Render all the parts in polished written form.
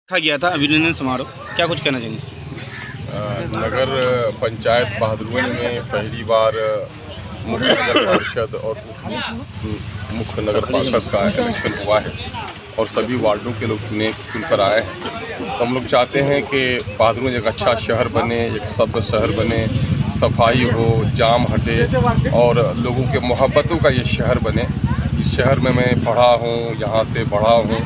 रखा गया था अभिनंदन समारोह, क्या कुछ कहना चाहेंगे? नगर पंचायत बहादुरगंज में पहली बार मुख्य नगर पार्षद और मुख्य नगर पार्षद का इलेक्शन हुआ है और सभी वार्डों के लोग चुनकर आए हैं। तो हम लोग चाहते हैं कि बहादुरगंज एक अच्छा शहर बने, एक सभ्य शहर बने, सफाई हो, जाम हटे और लोगों के मोहब्बतों का ये शहर बने। इस शहर में मैं पढ़ा हूँ, यहाँ से बढ़ा हूँ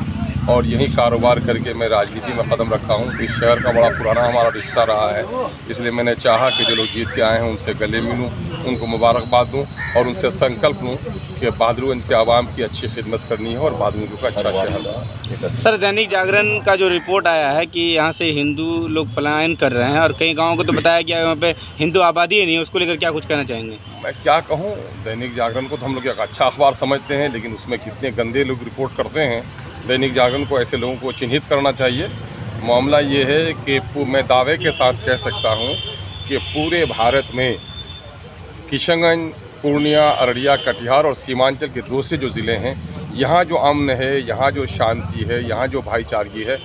और यही कारोबार करके मैं राजनीति में कदम रखा हूँ। इस शहर का बड़ा पुराना हमारा रिश्ता रहा है, इसलिए मैंने चाहा कि जो लोग जीत के आए हैं उनसे गले मिलूँ, उनको मुबारकबाद दूँ और उनसे संकल्प लूँ कि बहादुरगंज के आवाम की अच्छी खिदमत करनी है और बहादुरगंज का अच्छा शहर। सर, दैनिक जागरण का जो रिपोर्ट आया है कि यहाँ से हिंदू लोग पलायन कर रहे हैं और कई गाँवों को तो बताया गया है वहाँ पे हिंदू आबादी ही नहीं है, उसको लेकर क्या कुछ कहना चाहेंगे? मैं क्या कहूँ, दैनिक जागरण को तो हम लोग एक अच्छा अखबार समझते हैं, लेकिन उसमें कितने गंदे लोग रिपोर्ट करते हैं। दैनिक जागरण को ऐसे लोगों को चिन्हित करना चाहिए। मामला ये है कि मैं दावे के साथ कह सकता हूँ कि पूरे भारत में किशनगंज, पूर्णिया, अररिया, कटिहार और सीमांचल के दूसरे जो ज़िले हैं, यहाँ जो अमन है, यहाँ जो शांति है, यहाँ जो भाईचारगी है,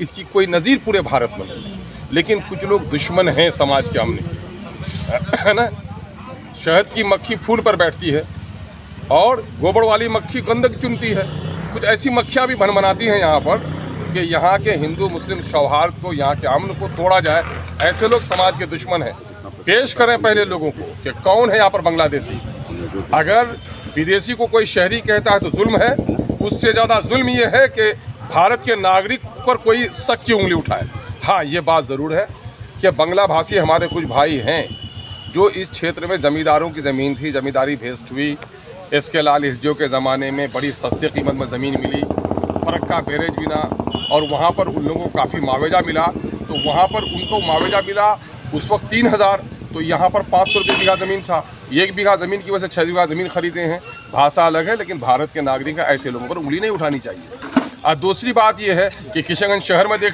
इसकी कोई नज़ीर पूरे भारत में नहीं। लेकिन कुछ लोग दुश्मन हैं समाज के अमन के, है ना। शहद की मक्खी फूल पर बैठती है और गोबर वाली मक्खी गंदगी चुनती है। कुछ ऐसी मक्खियाँ भी भनभनाती हैं यहाँ पर कि यहाँ के हिंदू मुस्लिम सौहार्द को, यहाँ के अमन को तोड़ा जाए। ऐसे लोग समाज के दुश्मन हैं। पेश करें पहले लोगों को कि कौन है यहाँ पर बांग्लादेशी। अगर विदेशी को कोई शहरी कहता है तो जुल्म है, उससे ज़्यादा जुल्म ये है कि भारत के नागरिक पर कोई शक की उंगली उठाए। हाँ, ये बात ज़रूर है कि बांग्ला भाषी हमारे कुछ भाई हैं जो इस क्षेत्र में ज़मींदारों की ज़मीन थी, ज़मींदारी भेस्ट हुई। एसके लाल हिजो के ज़माने में बड़ी सस्ती कीमत में ज़मीन मिली, फरक्का बैरेज बिना और वहाँ पर उन लोगों को काफ़ी मुआवजा मिला। तो वहाँ पर उनको मुआवजा मिला उस वक्त 3000, तो यहाँ पर 500 रुपये बीघा ज़मीन था। 1 बीघा ज़मीन की वजह से 6 बीघा ज़मीन खरीदे हैं। भाषा अलग है, लेकिन भारत के नागरिक हैं, ऐसे लोगों पर उंगली नहीं उठानी चाहिए। और दूसरी बात यह है कि किशनगंज शहर में देख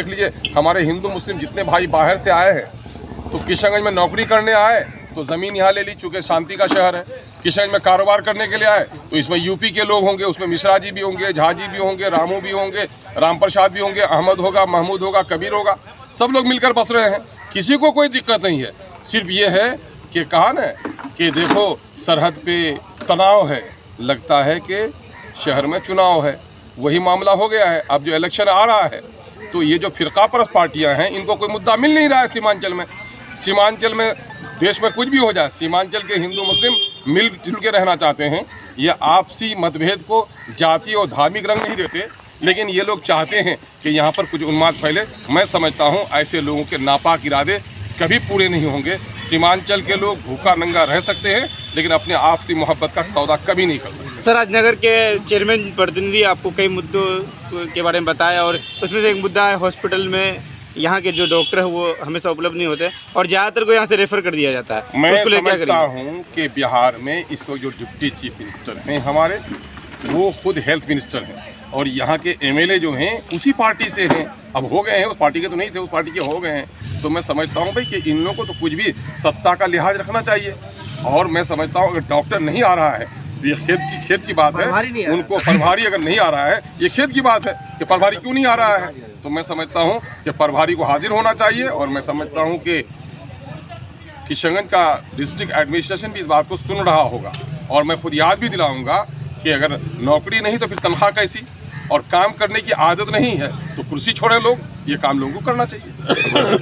लीजिए, हमारे हिंदू मुस्लिम जितने भाई बाहर से आए हैं तो किशनगंज में नौकरी करने आए तो ज़मीन यहाँ ले ली, चूँकि शांति का शहर है। किशनगंज में कारोबार करने के लिए आए तो इसमें यूपी के लोग होंगे, उसमें मिश्रा जी भी होंगे, झा जी भी होंगे, रामू भी होंगे, राम प्रसाद भी होंगे, अहमद होगा, महमूद होगा, कबीर होगा, सब लोग मिलकर बस रहे हैं। किसी को कोई दिक्कत नहीं है। सिर्फ ये है कि कहा न कि देखो सरहद पे तनाव है, लगता है कि शहर में चुनाव है, वही मामला हो गया है। अब जो इलेक्शन आ रहा है तो ये जो फिरकापरस्त पार्टियाँ हैं, इनको कोई मुद्दा मिल नहीं रहा है। सीमांचल में देश में कुछ भी हो जाए, सीमांचल के हिंदू मुस्लिम मिलजुल के रहना चाहते हैं। ये आपसी मतभेद को जाति और धार्मिक रंग नहीं देते, लेकिन ये लोग चाहते हैं कि यहाँ पर कुछ उन्माद फैले। मैं समझता हूँ ऐसे लोगों के नापाक इरादे कभी पूरे नहीं होंगे। सीमांचल के लोग भूखा नंगा रह सकते हैं, लेकिन अपने आपसी मोहब्बत का सौदा कभी नहीं कर सकते। सर, आज नगर के चेयरमैन प्रतिनिधि आपको कई मुद्दों के बारे में बताया और उसमें से एक मुद्दा है हॉस्पिटल में यहाँ के जो डॉक्टर है वो हमेशा उपलब्ध नहीं होते और ज़्यादातर को यहाँ से रेफर कर दिया जाता है। मैं समझता हूँ कि बिहार में इस वक्त जो डिप्टी चीफ मिनिस्टर हैं हमारे, वो खुद हेल्थ मिनिस्टर हैं और यहाँ के एमएलए जो हैं उसी पार्टी से हैं। अब हो गए हैं, उस पार्टी के तो नहीं थे, उस पार्टी के हो गए हैं। तो मैं समझता हूँ भाई कि इन लोगों को तो कुछ भी सत्ता का लिहाज रखना चाहिए। और मैं समझता हूँ अगर डॉक्टर नहीं आ रहा है ये खेत की बात है, उनको प्रभारी अगर नहीं आ रहा है, ये खेत की बात है कि प्रभारी क्यों नहीं आ रहा है। तो मैं समझता हूँ कि प्रभारी को हाजिर होना चाहिए और मैं समझता हूँ कि किशनगंज का डिस्ट्रिक्ट एडमिनिस्ट्रेशन भी इस बात को सुन रहा होगा। और मैं खुद याद भी दिलाऊंगा कि अगर नौकरी नहीं तो फिर तनख्वाह कैसी, और काम करने की आदत नहीं है तो कुर्सी छोड़े लोग, ये काम लोगों को करना चाहिए।